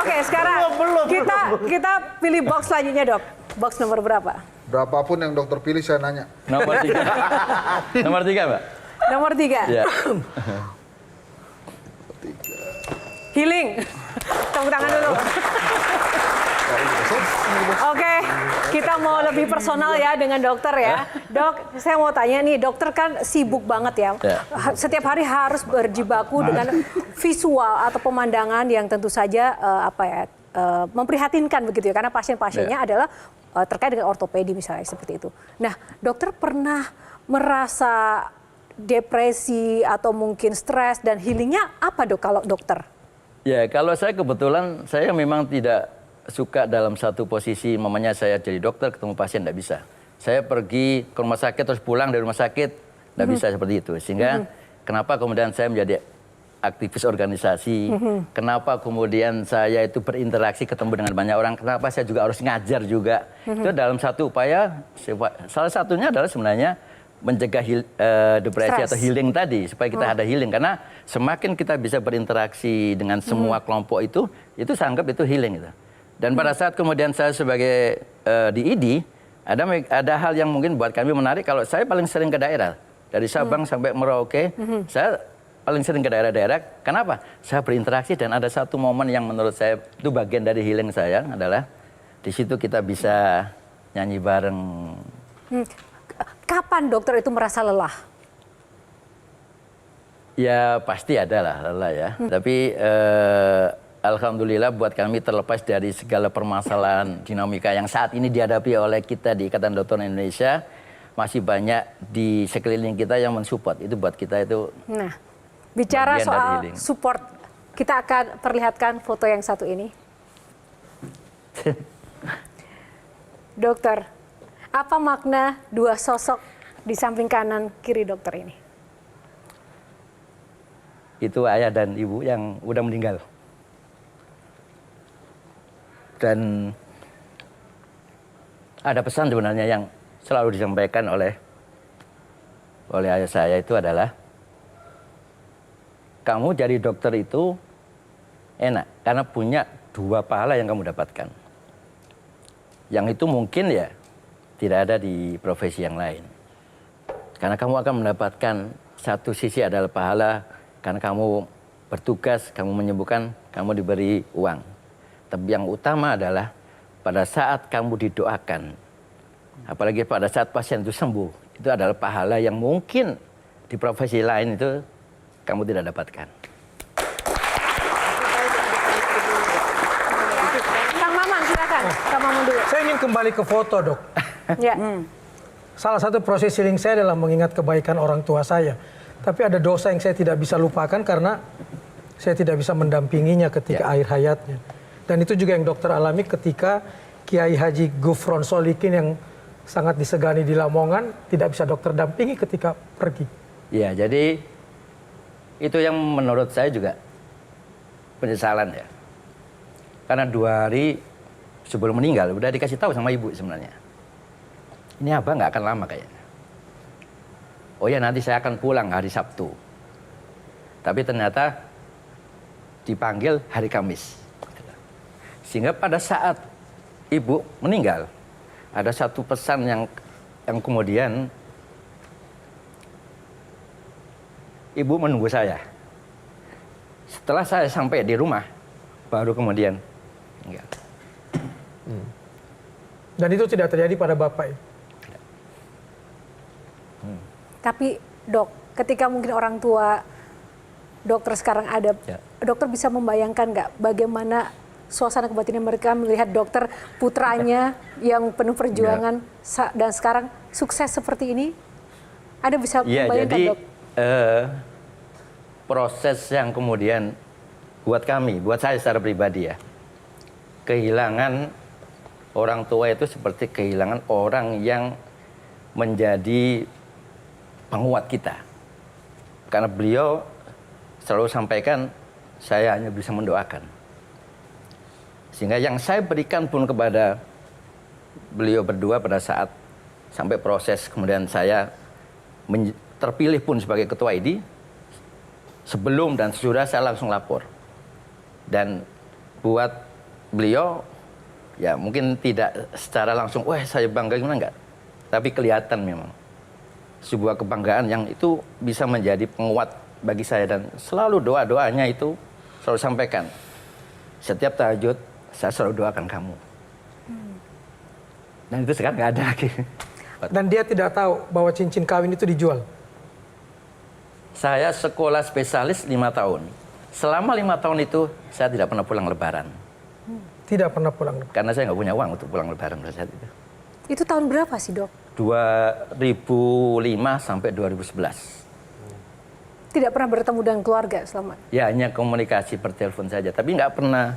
Oke, sekarang kita pilih box selanjutnya, Dok. Box nomor berapa? Berapapun yang dokter pilih saya nanya. Nomor 3. Nomor 3, Mbak. Nomor 3. Ya. Healing. Tepuk tangan dulu. Oke, kita mau lebih personal ya dengan dokter ya. Dok, saya mau tanya nih, dokter kan sibuk banget ya. Setiap hari harus berjibaku dengan visual atau pemandangan yang tentu saja memprihatinkan begitu ya. Karena pasien-pasiennya adalah terkait dengan ortopedi misalnya seperti itu. Nah, dokter pernah merasa depresi atau mungkin stres dan healingnya apa, Dok, kalau dokter? Ya, kalau saya kebetulan saya memang tidak suka dalam satu posisi, mamanya saya jadi dokter ketemu pasien tidak bisa. Saya pergi ke rumah sakit terus pulang dari rumah sakit tidak bisa seperti itu. Sehingga kenapa kemudian saya menjadi aktivis organisasi, kenapa kemudian saya itu berinteraksi ketemu dengan banyak orang, kenapa saya juga harus ngajar juga. Itu dalam satu upaya, salah satunya adalah sebenarnya mencegah depresi atau healing tadi, supaya kita ada healing. Karena semakin kita bisa berinteraksi dengan semua kelompok itu saya anggap itu healing. Gitu. Dan pada saat kemudian saya sebagai di ID, ada hal yang mungkin buat kami menarik. Kalau saya paling sering ke daerah, dari Sabang sampai Merauke, saya paling sering ke daerah-daerah. Kenapa? Saya berinteraksi dan ada satu momen yang menurut saya itu bagian dari healing saya adalah di situ kita bisa nyanyi bareng. Kapan dokter itu merasa lelah? Ya pasti ada lah lelah ya. Tapi alhamdulillah buat kami terlepas dari segala permasalahan dinamika yang saat ini dihadapi oleh kita di Ikatan Dokter Indonesia, masih banyak di sekeliling kita yang mensupport. Itu buat kita itu. Nah, bicara soal support, kita akan perlihatkan foto yang satu ini. Dokter, apa makna dua sosok di samping kanan kiri dokter ini? Itu ayah dan ibu yang udah meninggal. Dan ada pesan sebenarnya yang selalu disampaikan oleh ayah saya itu adalah, kamu jadi dokter itu enak karena punya dua pahala yang kamu dapatkan. Yang itu mungkin ya tidak ada di profesi yang lain. Karena kamu akan mendapatkan satu sisi adalah pahala karena kamu bertugas, kamu menyembuhkan, kamu diberi uang. Tapi yang utama adalah pada saat kamu didoakan, apalagi pada saat pasien itu sembuh, itu adalah pahala yang mungkin di profesi lain itu kamu tidak dapatkan. Kang Maman, silakan. Kang Maman dulu. Saya ingin kembali ke foto, Dok. Ya. Salah satu proses healing saya adalah mengingat kebaikan orang tua saya. Tapi ada dosa yang saya tidak bisa lupakan karena saya tidak bisa mendampinginya ketika akhir hayatnya. Dan itu juga yang dokter alami ketika Kiai Haji Gufron Solikin yang sangat disegani di Lamongan tidak bisa dokter dampingi ketika pergi. Ya, jadi itu yang menurut saya juga penyesalan ya. Karena 2 hari sebelum meninggal udah dikasih tahu sama ibu sebenarnya. Ini abah nggak akan lama kayaknya. Oh ya nanti saya akan pulang hari Sabtu. Tapi ternyata dipanggil hari Kamis. Sehingga pada saat ibu meninggal, ada satu pesan yang kemudian ibu menunggu saya. Setelah saya sampai di rumah, baru kemudian meninggal. Dan itu tidak terjadi pada Bapak ya? Tapi dok, ketika mungkin orang tua dokter sekarang ada, dokter bisa membayangkan nggak bagaimana suasana kebatinan mereka melihat dokter putranya yang penuh perjuangan dan sekarang sukses seperti ini? Ada bisa membayangkan, jadi, Dok? Proses yang kemudian buat kami, buat saya secara pribadi ya, kehilangan orang tua itu seperti kehilangan orang yang menjadi penguat kita. Karena beliau selalu sampaikan, saya hanya bisa mendoakan. Sehingga yang saya berikan pun kepada beliau berdua pada saat sampai proses kemudian saya terpilih pun sebagai ketua ID, sebelum dan sesudah saya langsung lapor. Dan buat beliau ya mungkin tidak secara langsung, wah saya bangga gimana enggak. Tapi kelihatan memang sebuah kebanggaan yang itu bisa menjadi penguat bagi saya dan selalu doa-doanya itu selalu sampaikan. Setiap tahajud saya selalu doakan kamu. Dan itu sekarang nggak ada lagi. Dan dia tidak tahu bahwa cincin kawin itu dijual. Saya sekolah spesialis 5 tahun. Selama 5 tahun itu saya tidak pernah pulang lebaran. Tidak pernah pulang. Karena saya nggak punya uang untuk pulang lebaran pada saat itu. Itu tahun berapa sih, Dok? 2005 sampai 2011. Tidak pernah bertemu dengan keluarga selama? Ya hanya komunikasi per telepon saja. Tapi nggak pernah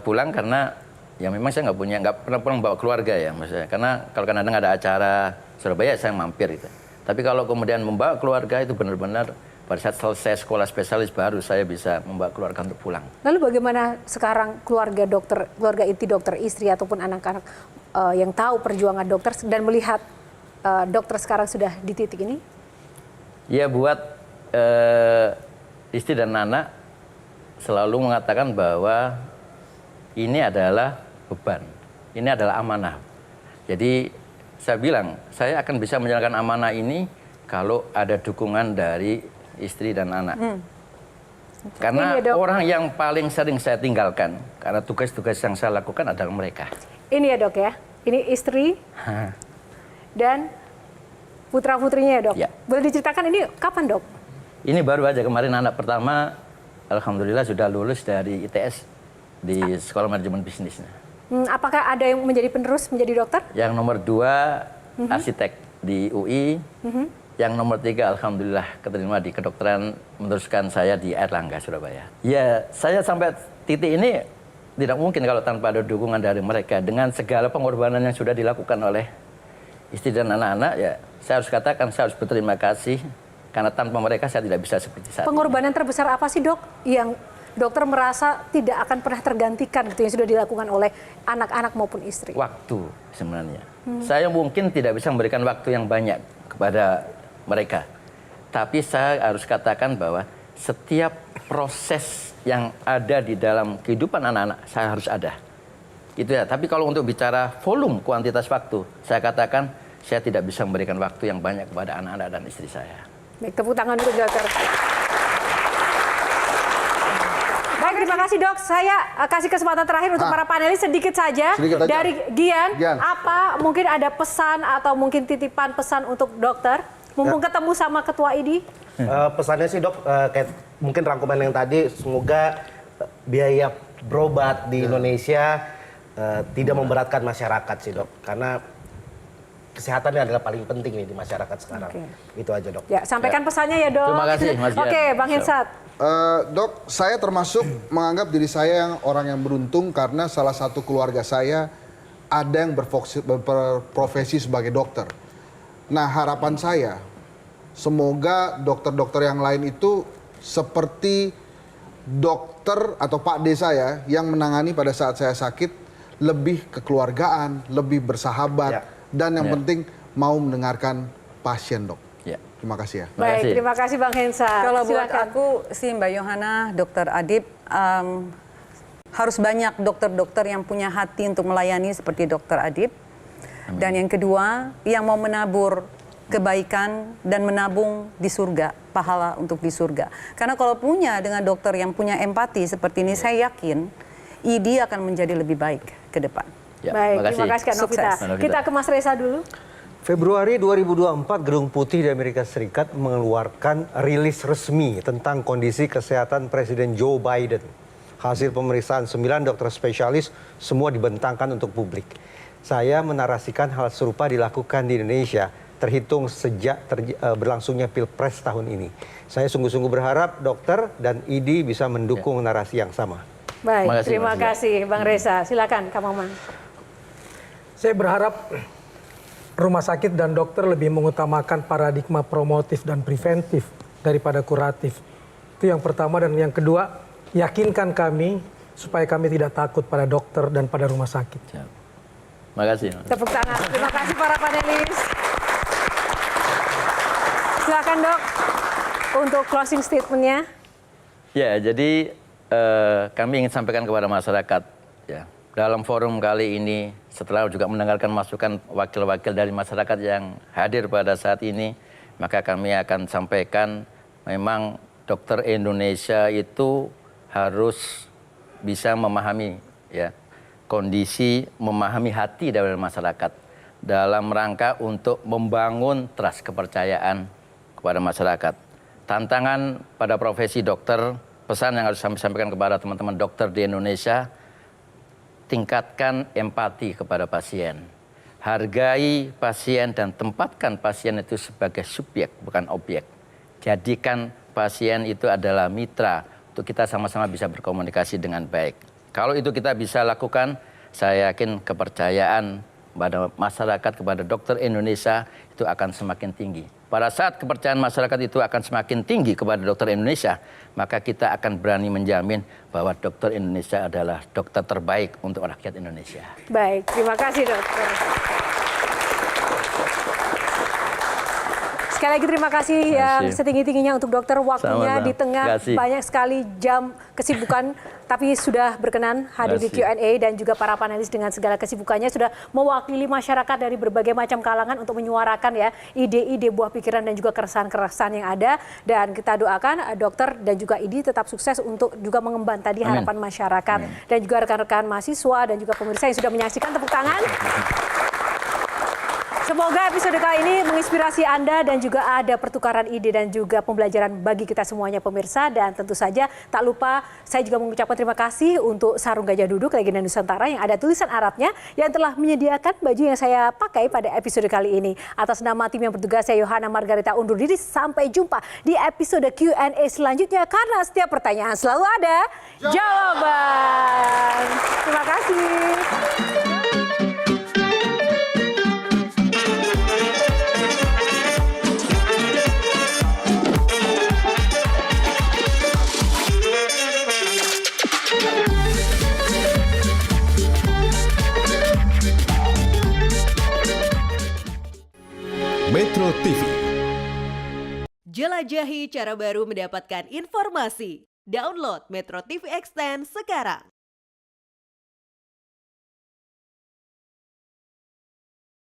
pulang karena ya memang saya nggak pernah pulang bawa keluarga ya maksudnya. Karena kalau kadang-kadang ada acara Surabaya saya mampir gitu. Tapi kalau kemudian membawa keluarga itu benar-benar pada saat selesai sekolah spesialis baru saya bisa membawa keluarga untuk pulang. Lalu bagaimana sekarang keluarga dokter, keluarga inti dokter, istri ataupun anak-anak yang tahu perjuangan dokter dan melihat dokter sekarang sudah di titik ini? Ya buat istri dan anak selalu mengatakan bahwa ini adalah beban, ini adalah amanah. Jadi saya bilang, saya akan bisa menjalankan amanah ini kalau ada dukungan dari istri dan anak. Karena Ini ya, Dok. orang yang paling sering saya tinggalkan, karena tugas-tugas yang saya lakukan adalah mereka. Ini ya, Dok ya, ini istri dan putra-putrinya ya, Dok. Ya. Boleh diceritakan ini kapan, Dok? Ini baru aja kemarin anak pertama, alhamdulillah sudah lulus dari ITS di Sekolah Manajemen Bisnisnya. Apakah ada yang menjadi penerus menjadi dokter? Yang nomor 2 arsitek di UI. Yang nomor 3 alhamdulillah keterima di kedokteran meneruskan saya di Airlangga Surabaya. Ya saya sampai titik ini tidak mungkin kalau tanpa ada dukungan dari mereka. Dengan segala pengorbanan yang sudah dilakukan oleh istri dan anak-anak, ya saya harus katakan saya harus berterima kasih. Karena tanpa mereka saya tidak bisa seperti saat ini. Pengorbanan terbesar apa sih, Dok, yang dokter merasa tidak akan pernah tergantikan gitu yang sudah dilakukan oleh anak-anak maupun istri? Waktu sebenarnya. Saya mungkin tidak bisa memberikan waktu yang banyak kepada mereka. Tapi saya harus katakan bahwa setiap proses yang ada di dalam kehidupan anak-anak saya harus ada. Itu ya. Tapi kalau untuk bicara volume kuantitas waktu, saya katakan saya tidak bisa memberikan waktu yang banyak kepada anak-anak dan istri saya. Baik, tepuk tangan untuk dokter. Baik, terima kasih, Dok. Saya kasih kesempatan terakhir untuk para panelis sedikit saja. Sedikit aja. Dari Gian, Gian, apa mungkin ada pesan atau mungkin titipan pesan untuk dokter? Mumpung ketemu sama Ketua ID. Pesannya sih, Dok, kayak mungkin rangkuman yang tadi, semoga biaya berobat di Indonesia tidak memberatkan masyarakat sih, Dok. Karena kesehatannya adalah paling penting nih di masyarakat sekarang. Itu aja, Dok. Ya, sampaikan pesannya ya, Dok. Terima kasih, Mas Gian. Oke, Bang Hensat. Dok, saya termasuk menganggap diri saya yang orang yang beruntung karena salah satu keluarga saya ada yang berprofesi sebagai dokter. Nah, harapan saya semoga dokter-dokter yang lain itu seperti dokter atau Pak D saya yang menangani pada saat saya sakit lebih kekeluargaan, lebih bersahabat. Ya. Dan yang penting mau mendengarkan pasien, Dok. Ya. Terima kasih ya. Terima kasih. Baik, terima kasih Bang Hensat. Kalau buat Silakan. aku sih Mbak Yohana, Dokter Adib, harus banyak dokter-dokter yang punya hati untuk melayani seperti Dokter Adib. Dan yang kedua, yang mau menabur kebaikan dan menabung di surga, pahala untuk di surga. Karena kalau punya dengan dokter yang punya empati seperti ini, saya yakin ID akan menjadi lebih baik ke depan. Ya, Baik, terima kasih Kak Novita. Sukses. Kita ke Mas Reza dulu. Februari 2024, Gedung Putih di Amerika Serikat mengeluarkan rilis resmi tentang kondisi kesehatan Presiden Joe Biden. Hasil pemeriksaan 9 dokter spesialis semua dibentangkan untuk publik. Saya menarasikan hal serupa dilakukan di Indonesia, terhitung sejak berlangsungnya Pilpres tahun ini. Saya sungguh-sungguh berharap dokter dan ID bisa mendukung narasi yang sama. Baik, terima Mas kasih Bang Reza. Silakan Kak Maman. Saya berharap rumah sakit dan dokter lebih mengutamakan paradigma promotif dan preventif daripada kuratif. Itu yang pertama. Dan yang kedua, yakinkan kami supaya kami tidak takut pada dokter dan pada rumah sakit. Ya. Terima kasih. Tepuk tangan. Terima kasih para panelis. Silakan Dok untuk closing statement-nya. Ya, jadi kami ingin sampaikan kepada masyarakat ya, dalam forum kali ini setelah juga mendengarkan masukan wakil-wakil dari masyarakat yang hadir pada saat ini, maka kami akan sampaikan memang dokter Indonesia itu harus bisa memahami ya kondisi, memahami hati dari masyarakat dalam rangka untuk membangun trust kepercayaan kepada masyarakat. Tantangan pada profesi dokter, pesan yang harus saya sampaikan kepada teman-teman dokter di Indonesia, tingkatkan empati kepada pasien. Hargai pasien dan tempatkan pasien itu sebagai subjek, bukan objek. Jadikan pasien itu adalah mitra untuk kita sama-sama bisa berkomunikasi dengan baik. Kalau itu kita bisa lakukan, saya yakin kepercayaan pada masyarakat kepada dokter Indonesia itu akan semakin tinggi. Pada saat kepercayaan masyarakat itu akan semakin tinggi kepada dokter Indonesia, maka kita akan berani menjamin bahwa dokter Indonesia adalah dokter terbaik untuk rakyat Indonesia. Baik, terima kasih dokter. Sekali lagi terima kasih yang setinggi-tingginya untuk dokter, waktunya Sama-sama. di tengah banyak sekali jam kesibukan, tapi sudah berkenan hadir di Q&A dan juga para panelis dengan segala kesibukannya sudah mewakili masyarakat dari berbagai macam kalangan untuk menyuarakan ya ide-ide, buah pikiran dan juga keresahan-keresahan yang ada. Dan kita doakan dokter dan juga Idi tetap sukses untuk juga mengemban tadi harapan masyarakat. Dan juga rekan-rekan mahasiswa dan juga pemirsa yang sudah menyaksikan, tepuk tangan. Semoga episode kali ini menginspirasi Anda dan juga ada pertukaran ide dan juga pembelajaran bagi kita semuanya pemirsa. Dan tentu saja tak lupa saya juga mengucapkan terima kasih untuk Sarung Gajah Duduk Legenda Nusantara yang ada tulisan Arabnya yang telah menyediakan baju yang saya pakai pada episode kali ini. Atas nama tim yang bertugas, saya Yohana Margarita undur diri. Sampai jumpa di episode Q&A selanjutnya karena setiap pertanyaan selalu ada jawaban. Terima kasih. Metro TV. Jelajahi cara baru mendapatkan informasi. Download Metro TV Extend sekarang.